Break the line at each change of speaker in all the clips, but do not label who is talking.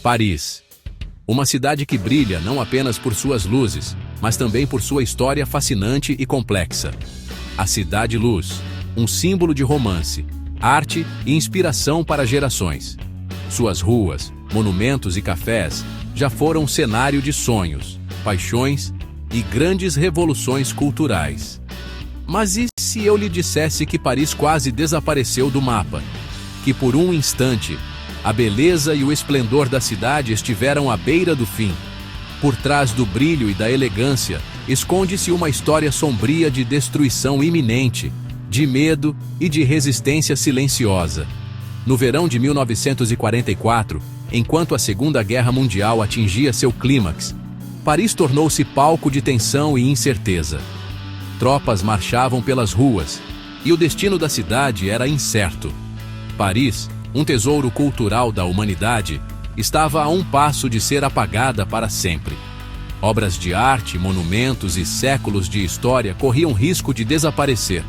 Paris. Uma cidade que brilha não apenas por suas luzes, mas também por sua história fascinante e complexa. A Cidade Luz, um símbolo de romance, arte e inspiração para gerações. Suas ruas, monumentos e cafés já foram cenário de sonhos, paixões e grandes revoluções culturais. Mas e se eu lhe dissesse que Paris quase desapareceu do mapa? Que por um instante, a beleza e o esplendor da cidade estiveram à beira do fim. Por trás do brilho e da elegância, esconde-se uma história sombria de destruição iminente, de medo e de resistência silenciosa. No verão de 1944, enquanto a Segunda Guerra Mundial atingia seu clímax, Paris tornou-se palco de tensão e incerteza. Tropas marchavam pelas ruas, e o destino da cidade era incerto. Paris, um tesouro cultural da humanidade, estava a um passo de ser apagada para sempre. Obras de arte, monumentos e séculos de história corriam risco de desaparecer.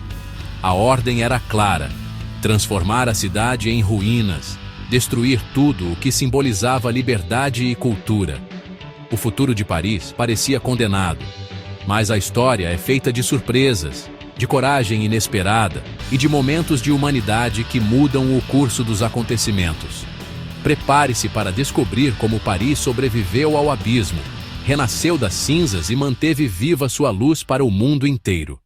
A ordem era clara: transformar a cidade em ruínas, destruir tudo o que simbolizava liberdade e cultura. O futuro de Paris parecia condenado, mas a história é feita de surpresas, de coragem inesperada e de momentos de humanidade que mudam o curso dos acontecimentos. Prepare-se para descobrir como Paris sobreviveu ao abismo, renasceu das cinzas e manteve viva sua luz para o mundo inteiro.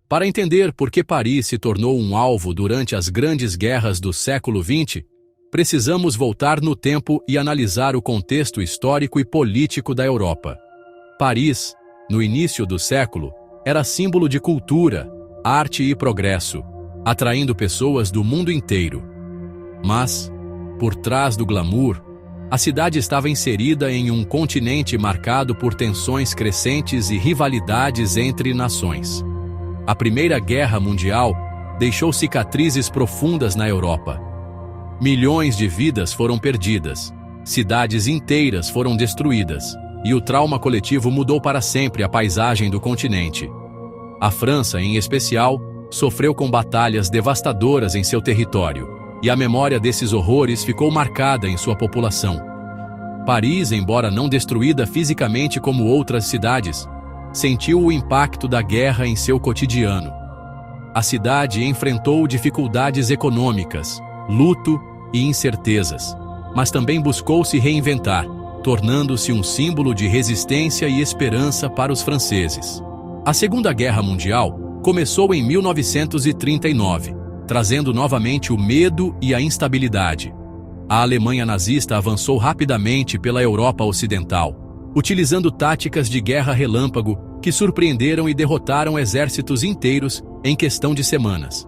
Para entender por que Paris se tornou um alvo durante as grandes guerras do século XX, precisamos voltar no tempo e analisar o contexto histórico e político da Europa. Paris, no início do século, era símbolo de cultura, arte e progresso, atraindo pessoas do mundo inteiro. Mas, por trás do glamour, a cidade estava inserida em um continente marcado por tensões crescentes e rivalidades entre nações. A Primeira Guerra Mundial deixou cicatrizes profundas na Europa. Milhões de vidas foram perdidas, cidades inteiras foram destruídas, e o trauma coletivo mudou para sempre a paisagem do continente. A França, em especial, sofreu com batalhas devastadoras em seu território, e a memória desses horrores ficou marcada em sua população. Paris, embora não destruída fisicamente como outras cidades, sentiu o impacto da guerra em seu cotidiano. A cidade enfrentou dificuldades econômicas, luto e incertezas, mas também buscou se reinventar, tornando-se um símbolo de resistência e esperança para os franceses. A Segunda Guerra Mundial começou em 1939, trazendo novamente o medo e a instabilidade. A Alemanha nazista avançou rapidamente pela Europa Ocidental, utilizando táticas de guerra relâmpago que surpreenderam e derrotaram exércitos inteiros em questão de semanas.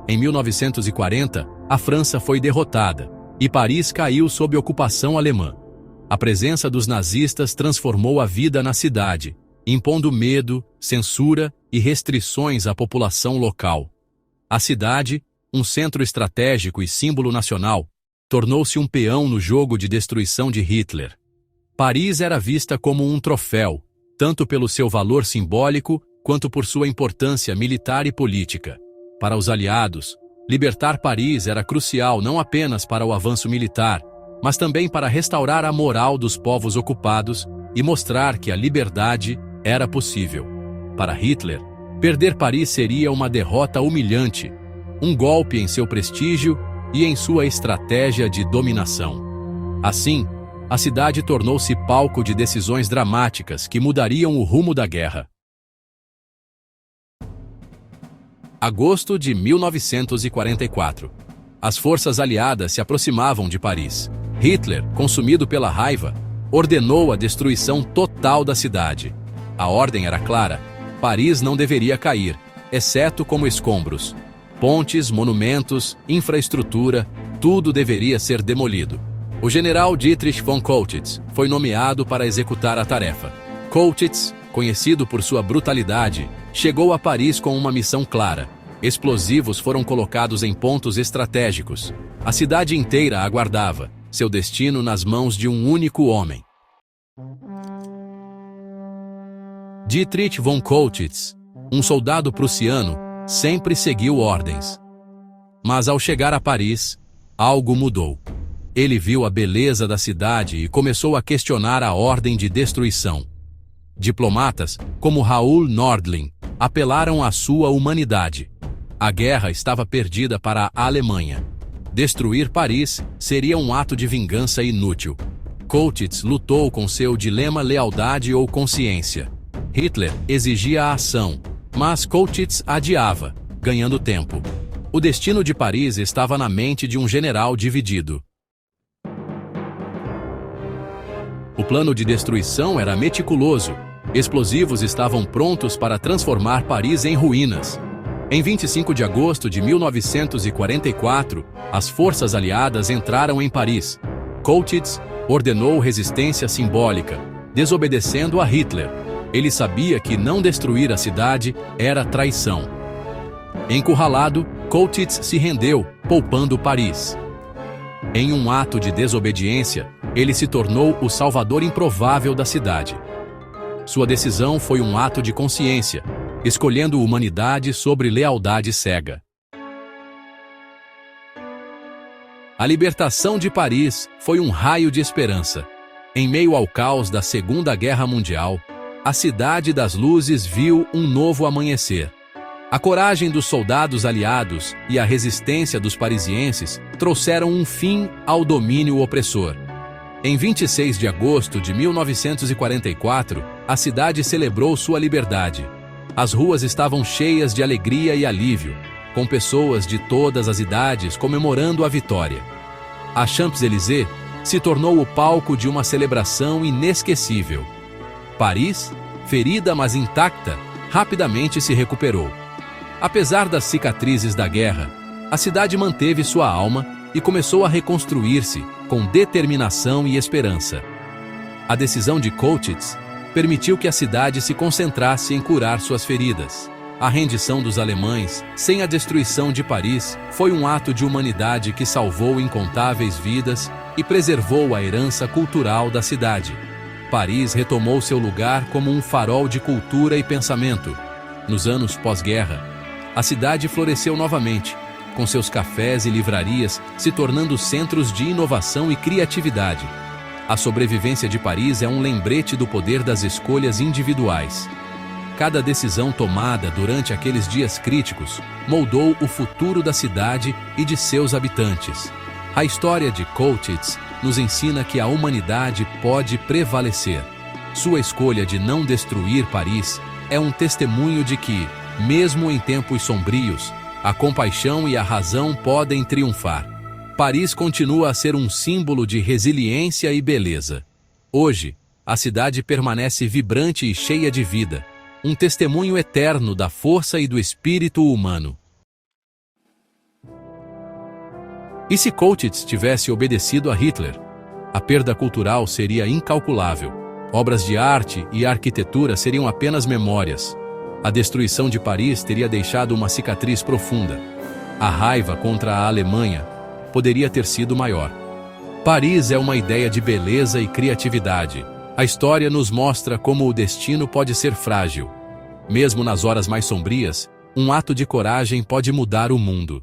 Em 1940, a França foi derrotada, e Paris caiu sob ocupação alemã. A presença dos nazistas transformou a vida na cidade, impondo medo, censura e restrições à população local. A cidade, um centro estratégico e símbolo nacional, tornou-se um peão no jogo de destruição de Hitler. Paris era vista como um troféu, tanto pelo seu valor simbólico quanto por sua importância militar e política. Para os aliados, libertar Paris era crucial não apenas para o avanço militar, mas também para restaurar a moral dos povos ocupados e mostrar que a liberdade era possível. Para Hitler, perder Paris seria uma derrota humilhante, um golpe em seu prestígio e em sua estratégia de dominação. Assim, a cidade tornou-se palco de decisões dramáticas que mudariam o rumo da guerra. Agosto de 1944. As forças aliadas se aproximavam de Paris. Hitler, consumido pela raiva, ordenou a destruição total da cidade. A ordem era clara: Paris não deveria cair, exceto como escombros. Pontes, monumentos, infraestrutura, tudo deveria ser demolido. O general Dietrich von Colditz foi nomeado para executar a tarefa. Colditz, conhecido por sua brutalidade, chegou a Paris com uma missão clara. Explosivos foram colocados em pontos estratégicos. A cidade inteira aguardava, seu destino nas mãos de um único homem. Dietrich von Colditz, um soldado prussiano, sempre seguiu ordens. Mas ao chegar a Paris, algo mudou. Ele viu a beleza da cidade e começou a questionar a ordem de destruição. Diplomatas, como Raoul Nordling, apelaram à sua humanidade. A guerra estava perdida para a Alemanha. Destruir Paris seria um ato de vingança inútil. Coutts lutou com seu dilema lealdade ou consciência. Hitler exigia a ação, mas Coutts adiava, ganhando tempo. O destino de Paris estava na mente de um general dividido. O plano de destruição era meticuloso. Explosivos estavam prontos para transformar Paris em ruínas. Em 25 de agosto de 1944, as forças aliadas entraram em Paris. Coutts ordenou resistência simbólica, desobedecendo a Hitler. Ele sabia que não destruir a cidade era traição. Encurralado, Coutts se rendeu, poupando Paris. Em um ato de desobediência, ele se tornou o salvador improvável da cidade. Sua decisão foi um ato de consciência, escolhendo humanidade sobre lealdade cega. A libertação de Paris foi um raio de esperança. Em meio ao caos da Segunda Guerra Mundial, a Cidade das Luzes viu um novo amanhecer. A coragem dos soldados aliados e a resistência dos parisienses trouxeram um fim ao domínio opressor. Em 26 de agosto de 1944, a cidade celebrou sua liberdade. As ruas estavam cheias de alegria e alívio, com pessoas de todas as idades comemorando a vitória. A Champs-Élysées se tornou o palco de uma celebração inesquecível. Paris, ferida mas intacta, rapidamente se recuperou. Apesar das cicatrizes da guerra, a cidade manteve sua alma e começou a reconstruir-se com determinação e esperança. A decisão de Coutts permitiu que a cidade se concentrasse em curar suas feridas. A rendição dos alemães, sem a destruição de Paris, foi um ato de humanidade que salvou incontáveis vidas e preservou a herança cultural da cidade. Paris retomou seu lugar como um farol de cultura e pensamento. Nos anos pós-guerra, a cidade floresceu novamente, com seus cafés e livrarias se tornando centros de inovação e criatividade. A sobrevivência de Paris é um lembrete do poder das escolhas individuais. Cada decisão tomada durante aqueles dias críticos moldou o futuro da cidade e de seus habitantes. A história de Coutts nos ensina que a humanidade pode prevalecer. Sua escolha de não destruir Paris é um testemunho de que, mesmo em tempos sombrios, a compaixão e a razão podem triunfar. Paris continua a ser um símbolo de resiliência e beleza. Hoje, a cidade permanece vibrante e cheia de vida, um testemunho eterno da força e do espírito humano. E se Coutts tivesse obedecido a Hitler? A perda cultural seria incalculável. Obras de arte e arquitetura seriam apenas memórias. A destruição de Paris teria deixado uma cicatriz profunda. A raiva contra a Alemanha poderia ter sido maior. Paris é uma ideia de beleza e criatividade. A história nos mostra como o destino pode ser frágil. Mesmo nas horas mais sombrias, um ato de coragem pode mudar o mundo.